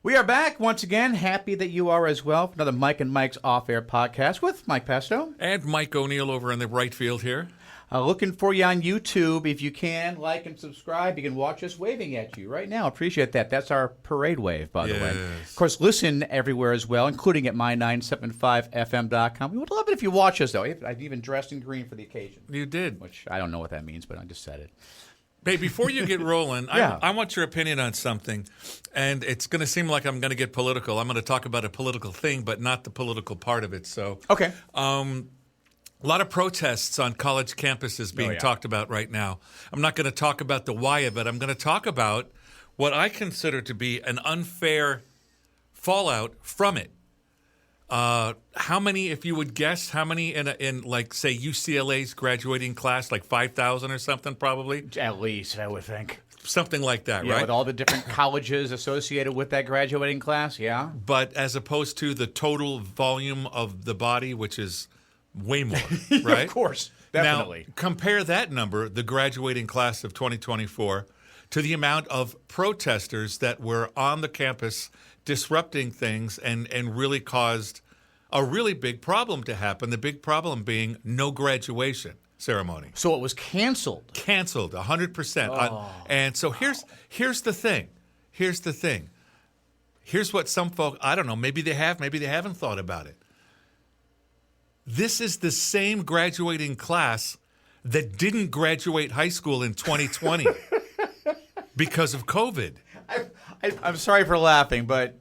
We are back once again. Happy that you are as well for another Mike and Mike's Off-Air podcast with Mike Pesto. And Mike O'Neill over in the right field here. Looking for you on YouTube. If you can, like and subscribe. You can watch us waving at you right now. Appreciate that. That's our parade wave, by the way. Of course, listen everywhere as well, including at my975fm.com. We would love it if you watch us, though. I've even dressed in green for the occasion. You did. Which I don't know what that means, but I just said it. Hey, before you get rolling, Yeah. I want your opinion on something. And it's going to seem like I'm going to get political. I'm going to talk about a political thing, but not the political part of it. So, Okay. a lot of protests on college campuses being talked about right now. I'm not going to talk about the why of it. I'm going to talk about what I consider to be an unfair fallout from it. How many, if you would guess, how many in like, say, UCLA's graduating class, like 5,000 or something probably? At least, I would think. Something like that, Yeah, right? with all the different colleges associated with that graduating class, yeah. But as opposed to the total volume of the body, which is way more, right? Of course, definitely. Now, compare that number, the graduating class of 2024, to the amount of protesters that were on the campus disrupting things and really caused a really big problem to happen, the big problem being no graduation ceremony. So it was canceled. Canceled, 100%. And so here's the thing. Here's the thing. Here's what some folk, I don't know, maybe they have, maybe they haven't thought about it. This is the same graduating class that didn't graduate high school in 2020 because of COVID. I'm sorry for laughing, but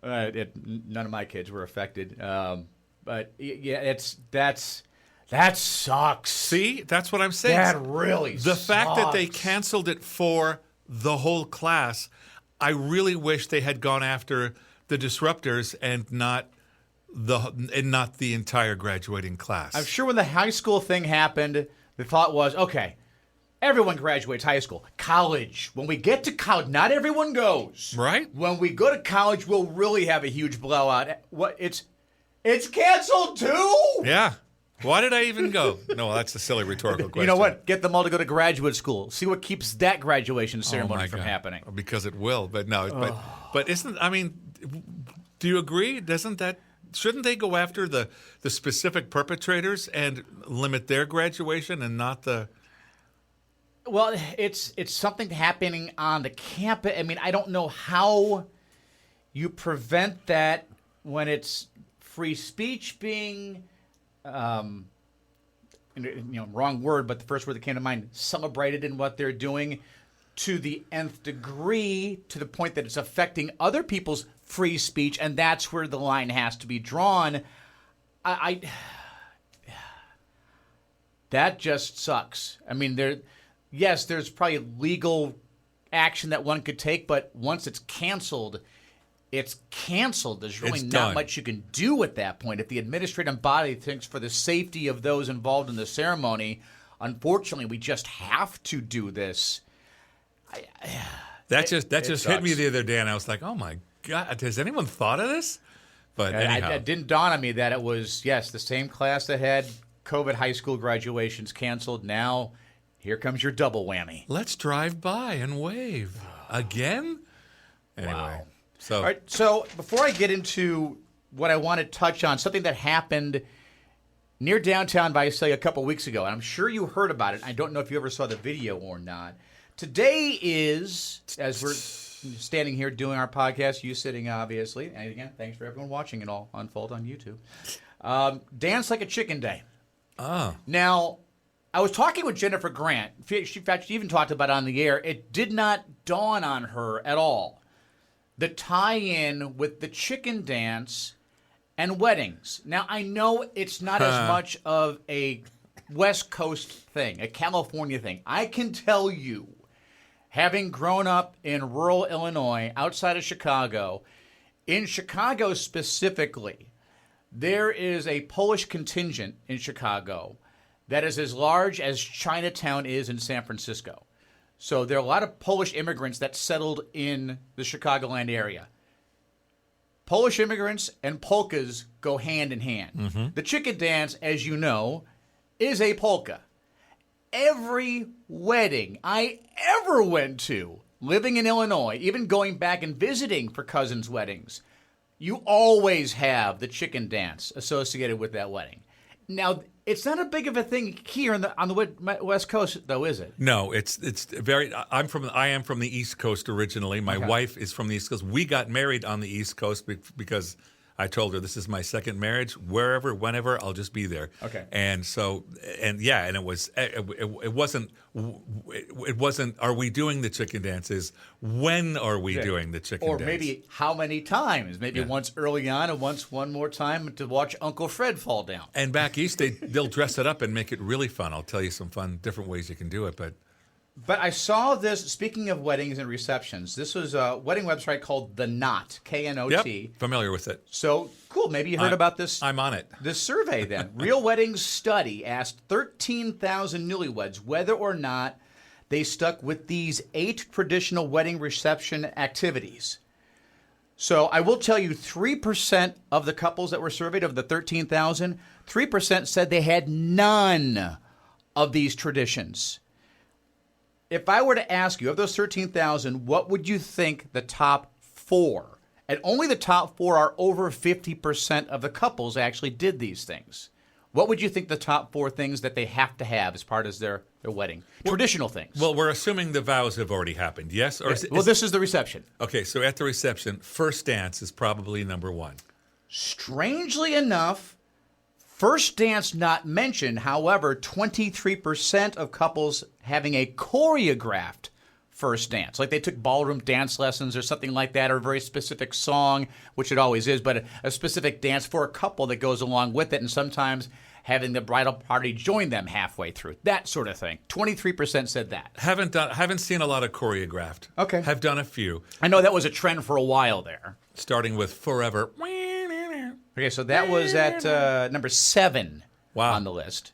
none of my kids were affected. But yeah, that sucks. See, that's what I'm saying. That really The sucks. fact that they canceled it for the whole class, I really wish they had gone after the disruptors and not the entire graduating class. I'm sure when the high school thing happened, the thought was, okay, everyone graduates high school. College. When we get to college, not everyone goes. Right? When we go to college, we'll really have a huge blowout. What? It's canceled too? Yeah. Why did I even go? No, that's a silly rhetorical question. You know what? Get them all to go to graduate school. See what keeps that graduation ceremony from happening. Because it will. But no, but isn't, I mean, do you agree? Shouldn't they go after the specific perpetrators and limit their graduation and not the... Well, it's something happening on the campus. I mean, I don't know how you prevent that when it's free speech being, wrong word, but the first word that came to mind, celebrated in what they're doing to the nth degree, to the point that it's affecting other people's free speech, and that's where the line has to be drawn. That just sucks. I mean, there's probably legal action that one could take, but once it's canceled, it's canceled. There's really not much you can do at that point. If the administrative body thinks for the safety of those involved in the ceremony, unfortunately, we just have to do this. That just hit sucks. me the other day, and I was like, oh, my God, has anyone thought of this? But anyhow. It didn't dawn on me that it was, yes, the same class that had COVID high school graduations canceled. Now, here comes your double whammy. Let's drive by and wave. Again? Anyway. Wow. So, All right, so before I get into what I want to touch on, something that happened near downtown Visalia a couple weeks ago, and I'm sure you heard about it. I don't know if you ever saw the video or not. Today is, as we're standing here doing our podcast, you sitting obviously, and again, thanks for everyone watching it all unfold on YouTube, Dance Like a Chicken Day. oh. Now, I was talking with Jennifer Grant. In fact, she even talked about it on the air. It did not dawn on her at all. The tie-in with the chicken dance and weddings. Now, I know it's not as much of a West Coast thing, a California thing. I can tell you, having grown up in rural Illinois, outside of Chicago, in Chicago specifically, there is a Polish contingent in Chicago that is as large as Chinatown is in San Francisco. So there are a lot of Polish immigrants that settled in the Chicagoland area. Polish immigrants and polkas go hand in hand. Mm-hmm. The chicken dance, as you know, is a polka. Every wedding I ever went to living in Illinois, even going back and visiting for cousins' weddings, you always have the chicken dance associated with that wedding. Now, it's not a big of a thing here on the West Coast, though, is it? No, it's very. I am from the East Coast originally. My wife is from the East Coast. We got married on the East Coast because I told her this is my second marriage. Wherever, whenever, I'll just be there. Okay. And so, and it wasn't. Are we doing the chicken dances? When are we doing the chicken dance? Or maybe how many times? Maybe once early on and once one more time to watch Uncle Fred fall down. And back east, they'll dress it up and make it really fun. I'll tell you some different ways you can do it, But I saw this, speaking of weddings and receptions, this was a wedding website called The Knot, K-N-O-T. Yep, familiar with it. So, cool. Maybe you heard about this. I'm on it. This survey then. Real Weddings Study asked 13,000 newlyweds whether or not they stuck with these 8 traditional wedding reception activities. So I will tell you 3% of the couples that were surveyed, of the 13,000, 3% said they had none of these traditions. If I were to ask you, of those 13,000, what would you think the top 4? And only the top 4 are over 50% of the couples actually did these things. What would you think the top 4 things that they have to have as part of their wedding? Traditional things. Well, we're assuming the vows have already happened, yes? Or This is the reception. Okay, so at the reception, first dance is probably number 1. Strangely enough, first dance not mentioned. However, 23% of couples having a choreographed first dance. Like they took ballroom dance lessons or something like that, or a very specific song, which it always is, but a specific dance for a couple that goes along with it, and sometimes having the bridal party join them halfway through. That sort of thing. 23% said that. Haven't seen a lot of choreographed. Okay. Have done a few. I know that was a trend for a while there. Starting with Forever. Okay, so that was at number 7 Wow. on the list.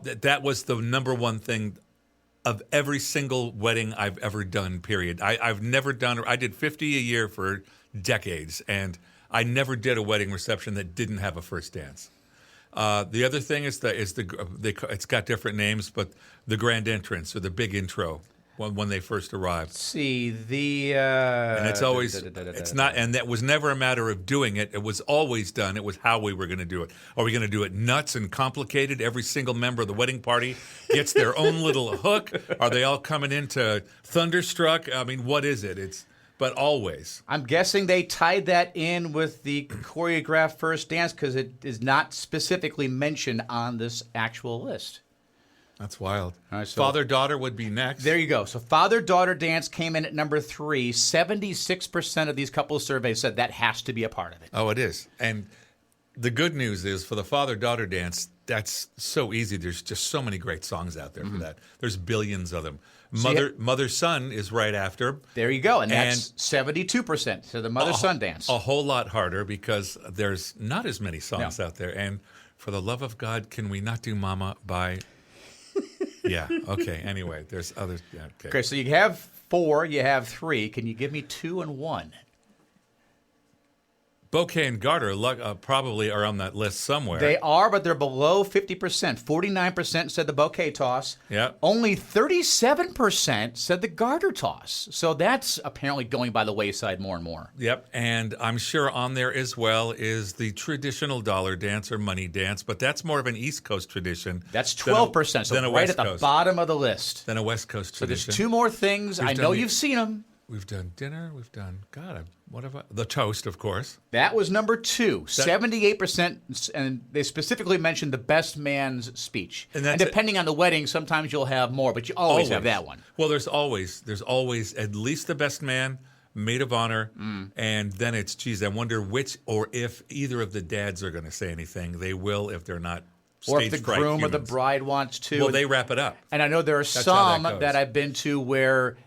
That was the number 1 thing of every single wedding I've ever done, period. I've never done, I did 50 a year for decades, and I never did a wedding reception that didn't have a first dance. The other thing is it's got different names, but the grand entrance or the big intro when they first arrived. Let's see, and it's always, it's not, and that was never a matter of doing it. It was always done. It was how we were going to do it. Are we going to do it nuts and complicated? Every single member of the wedding party gets their own little hook. Are they all coming into Thunderstruck? I mean, what is it? But always. I'm guessing they tied that in with the choreographed first dance because it is not specifically mentioned on this actual list. That's wild. All right, so father-daughter would be next. There you go. So father-daughter dance came in at number 3. 76% of these couples surveyed said that has to be a part of it. Oh, it is. And the good news is for the father-daughter dance, that's so easy. There's just so many great songs out there for that. There's billions of them. Mother-son is right after. There you go. And that's 72%. So the mother-son dance. A whole lot harder because there's not as many songs out there. And for the love of God, can we not do Mama by... Yeah, okay. Anyway, there's others. Yeah, okay, so you have 4, you have 3. Can you give me 2 and 1? Bouquet and Garter probably are on that list somewhere. They are, but they're below 50%. 49% said the bouquet toss. Yeah. Only 37% said the garter toss. So that's apparently going by the wayside more and more. Yep, and I'm sure on there as well is the traditional dollar dance or money dance, but that's more of an East Coast tradition. That's 12%, so right at the bottom of the list. Than a West Coast tradition. So there's 2 more things. I know you've seen them. We've done dinner. We've done, the toast, of course. That was number 2. 78%, and they specifically mentioned the best man's speech. And depending on the wedding, sometimes you'll have more, but you always have that one. Well, there's always at least the best man, maid of honor, and then it's, geez, I wonder which or if either of the dads are going to say anything. They will if they're not or if the groom or the bride wants to. Well, they wrap it up. And I know there are some that I've been to where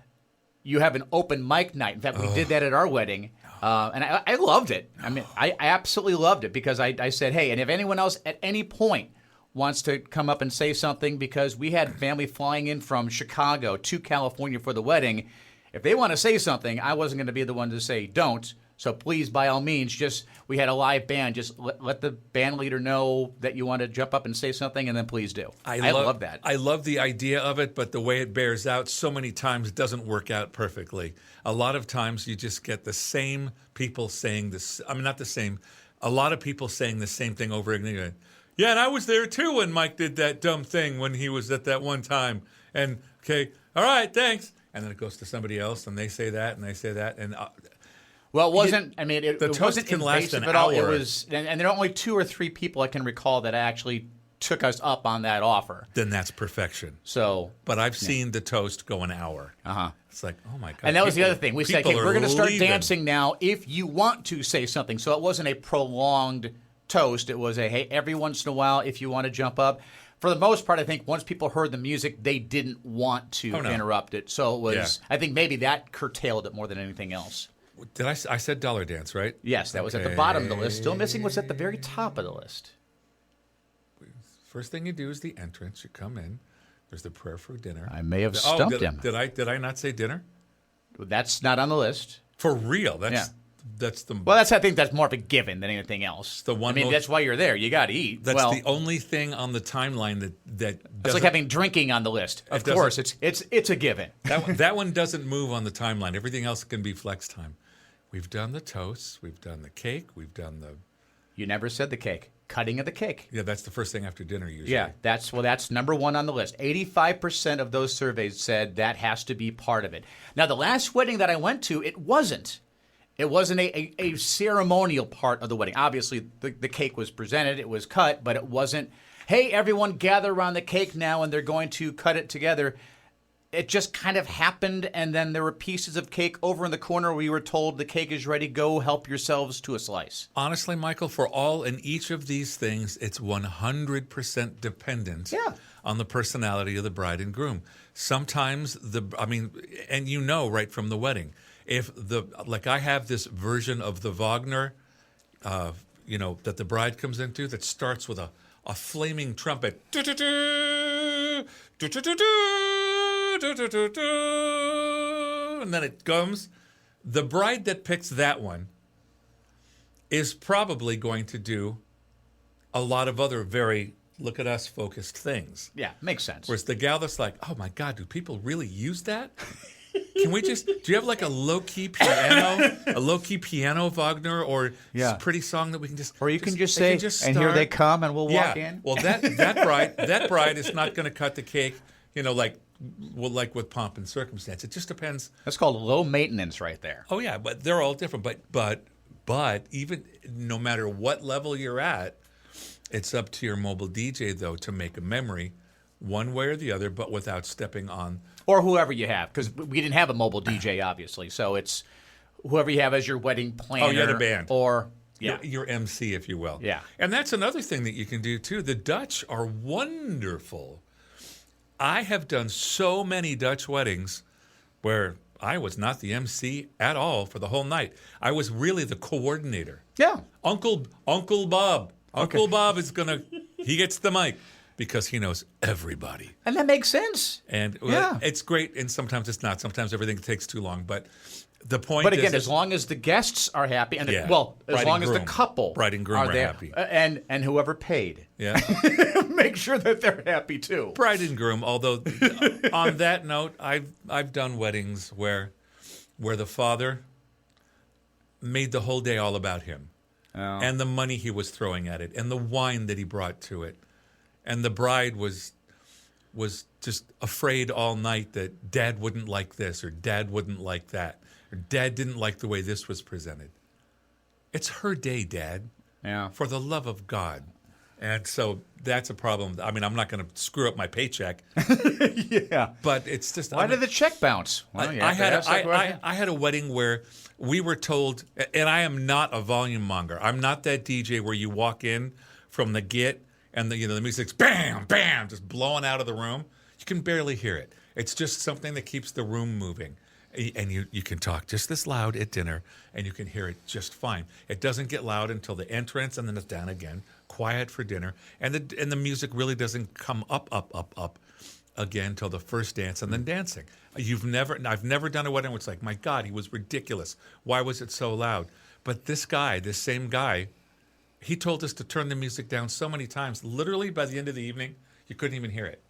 you have an open mic night. In fact, we did that at our wedding, and I loved it. I mean, I absolutely loved it because I said, hey, and if anyone else at any point wants to come up and say something, because we had family flying in from Chicago to California for the wedding, if they want to say something, I wasn't going to be the one to say don't. So please, by all means, we had a live band. Just let the band leader know that you want to jump up and say something, and then please do. I love that. I love the idea of it, but the way it bears out so many times, it doesn't work out perfectly. A lot of times you just get the same people saying this. I mean, not the same. A lot of people saying the same thing over and over. Yeah, and I was there too when Mike did that dumb thing when he was at that one time. And, okay, all right, thanks. And then it goes to somebody else, and they say that, and they say that. And well, it wasn't. I mean, it toast wasn't can last invasive an at all. It hour. was, and there are only 2 or 3 people I can recall that actually took us up on that offer. then that's perfection. So, But I've seen the toast go an hour. uh-huh. It's like, oh my God. And that was the other thing. We said, people okay, are we're going to start leaving. dancing now if you want to say something. So it wasn't a prolonged toast. It was a, hey, every once in a while, if you want to jump up. For the most part, I think once people heard the music, they didn't want to interrupt it. So it was, I think maybe that curtailed it more than anything else. Did I said dollar dance, right? Yes, that was at the bottom of the list. Still missing was at the very top of the list. First thing you do is the entrance. You come in. There's the prayer for dinner. I may have stumped him. Did I not say dinner? That's not on the list. For real? That's the Well, I think that's more of a given than anything else. The one I mean, most- that's why you're there. You got to eat. that's well, the only thing on the timeline that it's doesn't, like having drinking on the list. Of doesn't- course, it's a given. that one doesn't move on the timeline. Everything else can be flex time. We've done the toast. We've done the cake. We've done the You never said the cake. Cutting of the cake. yeah. That's the first thing after dinner usually. Yeah, that's number 1 on the list. 85% of those surveys said that has to be part of it. Now, the last wedding that I went to, it wasn't. It wasn't a ceremonial part of the wedding. Obviously, the cake was presented, it was cut, but it wasn't, hey, everyone gather around the cake now and they're going to cut it together. It just kind of happened, and then there were pieces of cake over in the corner where you were told the cake is ready, go help yourselves to a slice. Honestly, Michael, for all and each of these things, it's 100% dependent on the personality of the bride and groom. Sometimes and you know right from the wedding, if I have this version of the Wagner, that the bride comes into that starts with a flaming trumpet, and then it comes. The bride that picks that one is probably going to do a lot of other very look at us focused things. Yeah, makes sense. Whereas the gal that's like, oh my God, do people really use that? Can we do you have like a low-key piano Wagner or pretty song that we can just... Or you can just say, and here they come, and we'll walk in. Well, that bride is not going to cut the cake, like with pomp and circumstance. It just depends. That's called low maintenance right there. Oh, yeah, but they're all different. But even no matter what level you're at, it's up to your mobile DJ, though, to make a memory one way or the other, but without stepping on... Or whoever you have, because we didn't have a mobile DJ, obviously. So it's whoever you have as your wedding planner. Oh, you had a band. Or, your MC, if you will. Yeah. And that's another thing that you can do, too. The Dutch are wonderful. I have done so many Dutch weddings where I was not the MC at all for the whole night. I was really the coordinator. Yeah. Uncle Bob. Uncle Bob is he gets the mic because he knows everybody. And that makes sense. And it's great, and sometimes it's not. Sometimes everything takes too long. But the point But again, is, as long as the guests are happy, and as Bride long and as the groom. couple Bride and groom are there, happy. and whoever paid, make sure that they're happy too. Bride and groom. Although, on that note, I've done weddings where the father made the whole day all about him, and the money he was throwing at it, and the wine that he brought to it, and the bride was just afraid all night that Dad wouldn't like this or Dad wouldn't like that or Dad didn't like the way this was presented. It's her day, Dad. Yeah. For the love of God. And so that's a problem. I mean, I'm not going to screw up my paycheck. Yeah. But it's just... Why did the check bounce? Well, I had a wedding where we were told, and I am not a volume monger. I'm not that DJ where you walk in from the get and the music's bam, bam, just blowing out of the room. You can barely hear it. It's just something that keeps the room moving. And you can talk just this loud at dinner, and you can hear it just fine. It doesn't get loud until the entrance, and then it's down again. Quiet for dinner, and the music really doesn't come up again till the first dance, and then dancing. I've never done a wedding where it's like, my God, he was ridiculous. Why was it so loud? But this same guy, he told us to turn the music down so many times. Literally, by the end of the evening, you couldn't even hear it.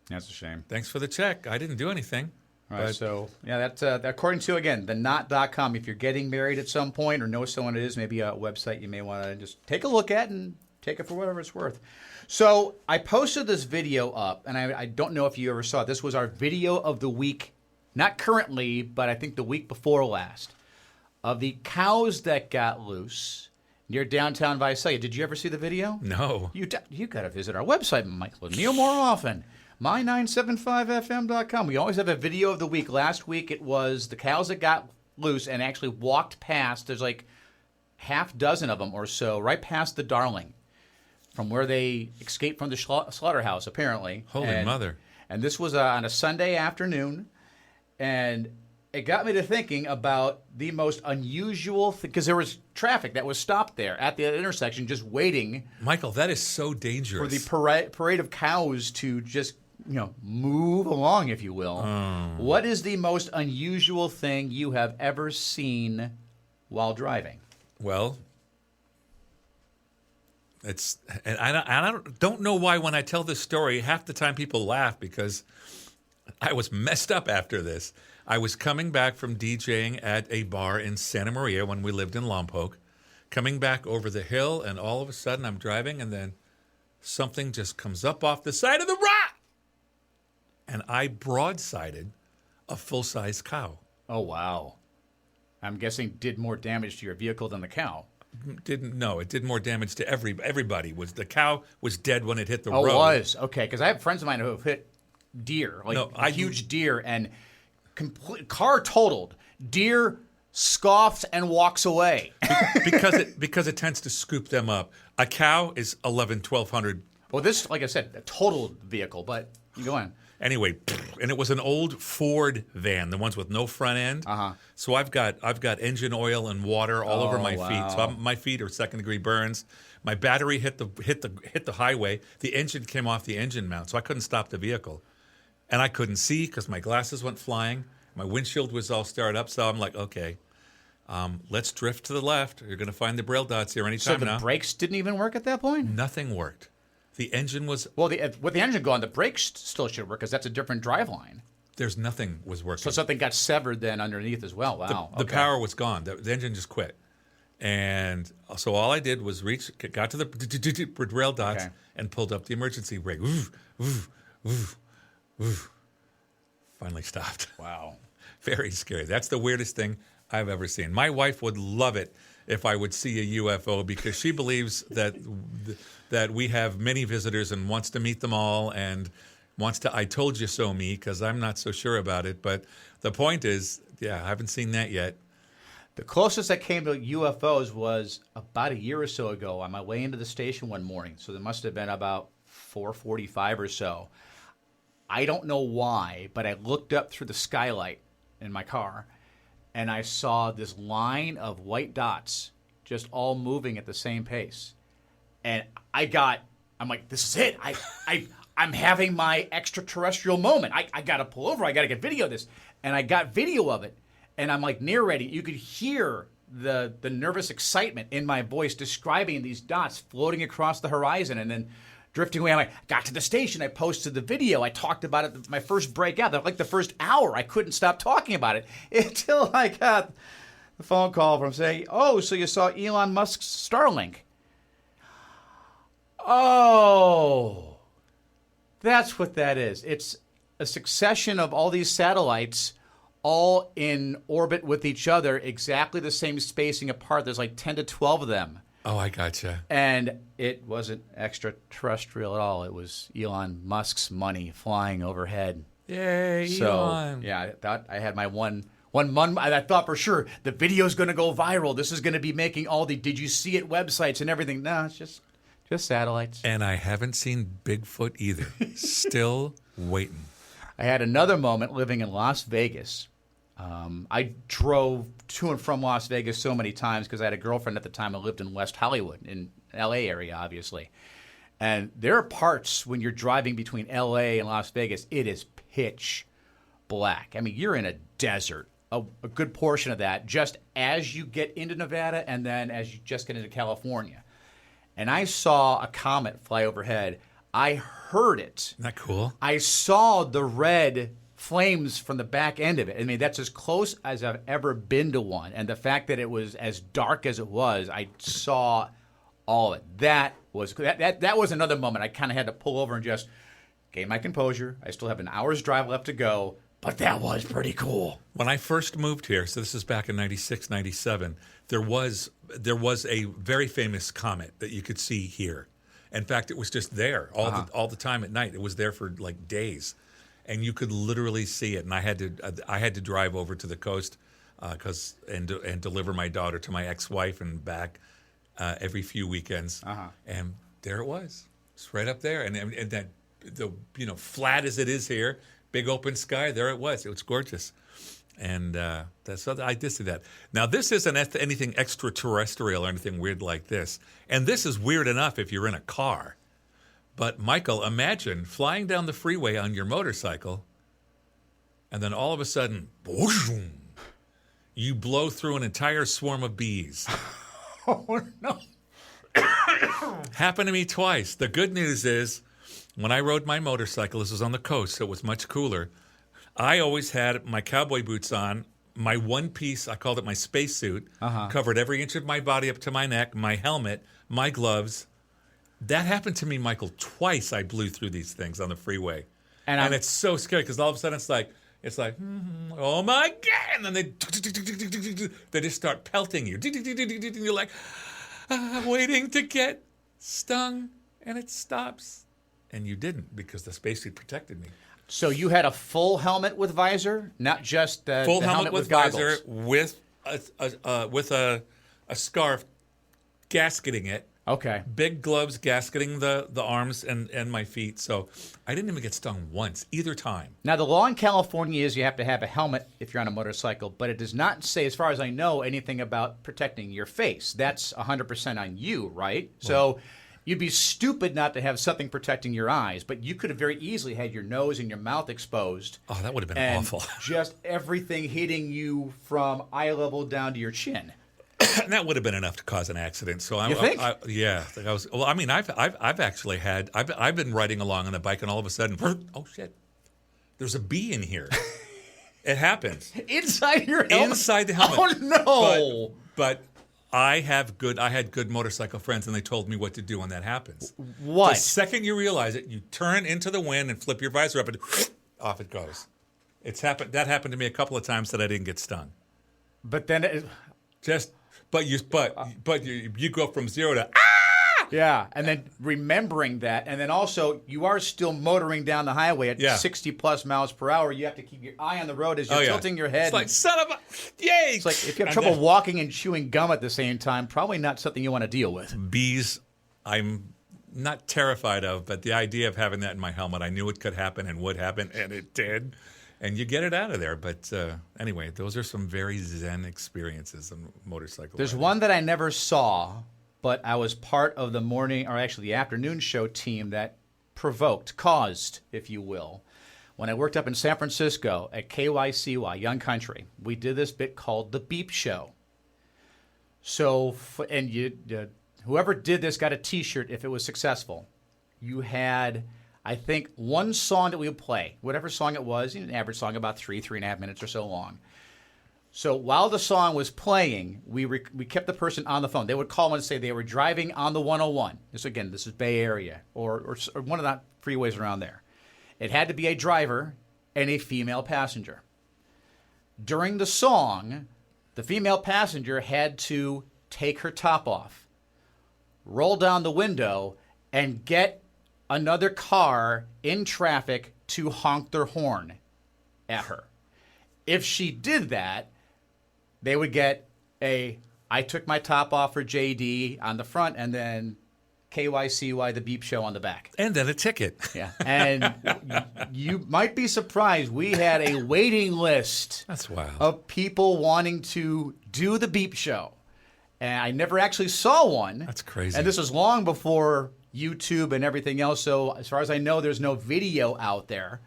That's a shame. Thanks for the check. I didn't do anything. All right, so yeah, that's according to, again, theknot.com. If you're getting married at some point or know someone it is, maybe a website you may want to just take a look at and take it for whatever it's worth. So I posted this video up, and I don't know if you ever saw it. This was our video of the week, not currently, but I think the week before last, of the cows that got loose near downtown Visalia. Did you ever see the video? No. You got to visit our website, Michael O'Neill, more often. My975fm.com. We always have a video of the week. Last week it was the cows that got loose and actually walked past. There's like half dozen of them or so, right past the Darling, from where they escaped from the slaughterhouse, apparently. Holy mother. And this was on a Sunday afternoon, and it got me to thinking about the most unusual thing, because there was traffic that was stopped there at the intersection just waiting. Michael, that is so dangerous. For the parade of cows to just, move along, if you will. What is the most unusual thing you have ever seen while driving? Well, and I don't know why when I tell this story, half the time people laugh because I was messed up after this. I was coming back from DJing at a bar in Santa Maria when we lived in Lompoc, coming back over the hill, and all of a sudden I'm driving, and then something just comes up off the side of the rock, and I broadsided a full-size cow. Oh, wow. I'm guessing did more damage to your vehicle than the cow. It did more damage to everybody. The cow was dead when it hit the road. Oh, it was? Okay, because I have friends of mine who have hit deer, huge deer, and car totaled. Deer scoffs and walks away. because it tends to scoop them up. A cow is 1,100. Well, this, like I said, a totaled vehicle, but you go on. Anyway, and it was an old Ford van, the ones with no front end. So I've got engine oil and water all over my feet. So my feet are second-degree burns. My battery hit the highway. The engine came off the engine mount, so I couldn't stop the vehicle. And I couldn't see because my glasses went flying. My windshield was all started up, so I'm like, okay, let's drift to the left. You're going to find the Braille dots here anytime now. So the brakes didn't even work at that point? Nothing worked. The engine was... Well, with the engine gone, the brakes still should work because that's a different driveline. There's nothing was working. So something got severed then underneath as well. Wow. The power was gone. The engine just quit. And so all I did was got to the Braille dots and pulled up the emergency brake. Finally stopped. Wow. Very scary. That's the weirdest thing I've ever seen. My wife would love it if I would see a UFO because she believes that we have many visitors and wants to meet them all and wants to I told you so me because I'm not so sure about it. But the point is, I haven't seen that yet. The closest I came to UFOs was about a year or so ago on my way into the station one morning. So there must have been about 4:45 or so. I don't know why, but I looked up through the skylight in my car, and I saw this line of white dots just all moving at the same pace. And I'm like, this is it. I'm having my extraterrestrial moment. I got to pull over. I got to get video of this. And I got video of it, and I'm like narrating. You could hear the nervous excitement in my voice describing these dots floating across the horizon and then drifting away. I got to the station. I posted the video. I talked about it. My first breakout, like the first hour, I couldn't stop talking about it until I got the phone call from saying, "Oh, so you saw Elon Musk's Starlink?" Oh, that's what that is. It's a succession of all these satellites all in orbit with each other, exactly the same spacing apart. There's like 10 to 12 of them. Oh, I gotcha. And it wasn't extraterrestrial at all. It was Elon Musk's money flying overhead. Yay, Elon. Yeah, I thought I had my one month. I thought for sure the video's going to go viral. This is going to be making all the did you see it websites and everything. No, it's just satellites. And I haven't seen Bigfoot either. Still waiting. I had another moment living in Las Vegas. I drove to and from Las Vegas so many times because I had a girlfriend at the time who lived in West Hollywood, in L.A. area, obviously. And there are parts when you're driving between L.A. and Las Vegas, it is pitch black. I mean, you're in a desert a good portion of that just as you get into Nevada and then as you just get into California. And I saw a comet fly overhead. I heard it. Isn't that cool? I saw the red flames from the back end of it. I mean, that's as close as I've ever been to one. And the fact that it was as dark as it was, I saw all of it. That was another moment. I kind of had to pull over and just gain my composure. I still have an hour's drive left to go, but that was pretty cool. When I first moved here, so this is back in 96, 97, there was a very famous comet that you could see here. In fact, it was just there all the time at night. It was there for like days. And you could literally see it, and I had to drive over to the coast and deliver my daughter to my ex-wife and back every few weekends, and there it was, it's right up there, and that flat as it is here, big open sky, there it was gorgeous, and I did see that. Now this isn't anything extraterrestrial or anything weird like this, and this is weird enough if you're in a car. But, Michael, imagine flying down the freeway on your motorcycle, and then all of a sudden, boom, you blow through an entire swarm of bees. Oh, no. Happened to me twice. The good news is, when I rode my motorcycle, this was on the coast, so it was much cooler, I always had my cowboy boots on, my one piece, I called it my spacesuit, covered every inch of my body up to my neck, my helmet, my gloves. That happened to me, Michael, twice. I blew through these things on the freeway, and it's so scary because all of a sudden it's like, oh my God, and then they just start pelting you, and you're like, I'm waiting to get stung, and it stops, and you didn't because the spacesuit protected me. So you had a full helmet with visor, not just full the helmet with visor goggles. with a scarf gasketing it. Okay. Big gloves gasketing the arms and my feet. So I didn't even get stung once, either time. Now, the law in California is you have to have a helmet if you're on a motorcycle, but it does not say, as far as I know, anything about protecting your face. That's 100% on you, right? So you'd be stupid not to have something protecting your eyes, but you could have very easily had your nose and your mouth exposed. Oh, that would have been and awful. Just everything hitting you from eye level down to your chin. And that would have been enough to cause an accident. So you think? I've actually had. I've been riding along on a bike, and all of a sudden, oh shit, there's a bee in here. It happens Inside your helmet. Inside the helmet. Oh no! But I had good motorcycle friends, and they told me what to do when that happens. What? The second you realize it, you turn into the wind and flip your visor up, and off it goes. That happened to me a couple of times that I didn't get stung. But then But you go from 0 to yeah, and then remembering that, and then also you are still motoring down the highway at 60 plus miles per hour. You have to keep your eye on the road as you're tilting your head. It's like son of a yay! It's like if you have trouble walking and chewing gum at the same time, probably not something you want to deal with. Bees, I'm not terrified of, but the idea of having that in my helmet, I knew it could happen and would happen, and it did. And you get it out of there. But anyway, those are some very zen experiences on motorcycle There's riding. one that I never saw, but I was part of the morning, or actually the afternoon show team that caused, if you will. When I worked up in San Francisco at KYCY, Young Country, we did this bit called The Beep Show. So, whoever did this got a T-shirt if it was successful. You had, I think, one song that we would play, whatever song it was, an average song about 3.5 minutes or so long. So while the song was playing, we kept the person on the phone. They would call and say they were driving on the 101. This is Bay Area or one of the freeways around there. It had to be a driver and a female passenger. During the song, the female passenger had to take her top off, roll down the window, and get another car in traffic to honk their horn at her. If she did that, they would get I took my top off for JD on the front, and then KYCY, the Beep Show on the back. And then a ticket. Yeah. And you might be surprised. We had a waiting list. That's wild. Of people wanting to do the Beep Show. And I never actually saw one. That's crazy. And this was long before YouTube and everything else. So as far as I know, there's no video out there.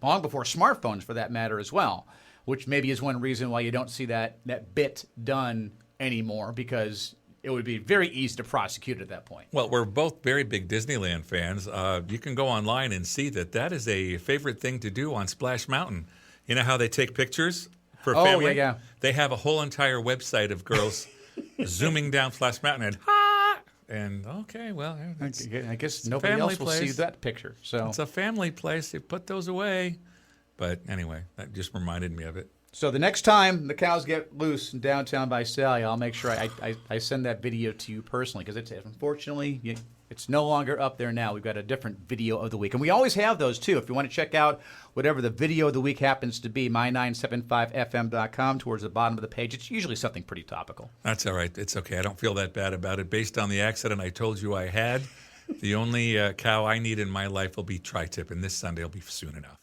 Long before smartphones, for that matter, as well. which maybe is one reason why you don't see that bit done anymore, because it would be very easy to prosecute at that point. Well, we're both very big Disneyland fans. You can go online and see that is a favorite thing to do on Splash Mountain. You know how they take pictures for family? Yeah. They have a whole entire website of girls zooming down Splash Mountain and okay, well, I guess nobody else will see that picture. So it's a family place. They put those away. But anyway, that just reminded me of it. So the next time the cows get loose in downtown by Sally, I'll make sure I send that video to you personally, because unfortunately it's no longer up there now. We've got a different video of the week. And we always have those, too. If you want to check out whatever the video of the week happens to be, my975fm.com, towards the bottom of the page. It's usually something pretty topical. That's all right. It's okay. I don't feel that bad about it. Based on the accident I told you I had, the only cow I need in my life will be tri-tip, and this Sunday will be soon enough.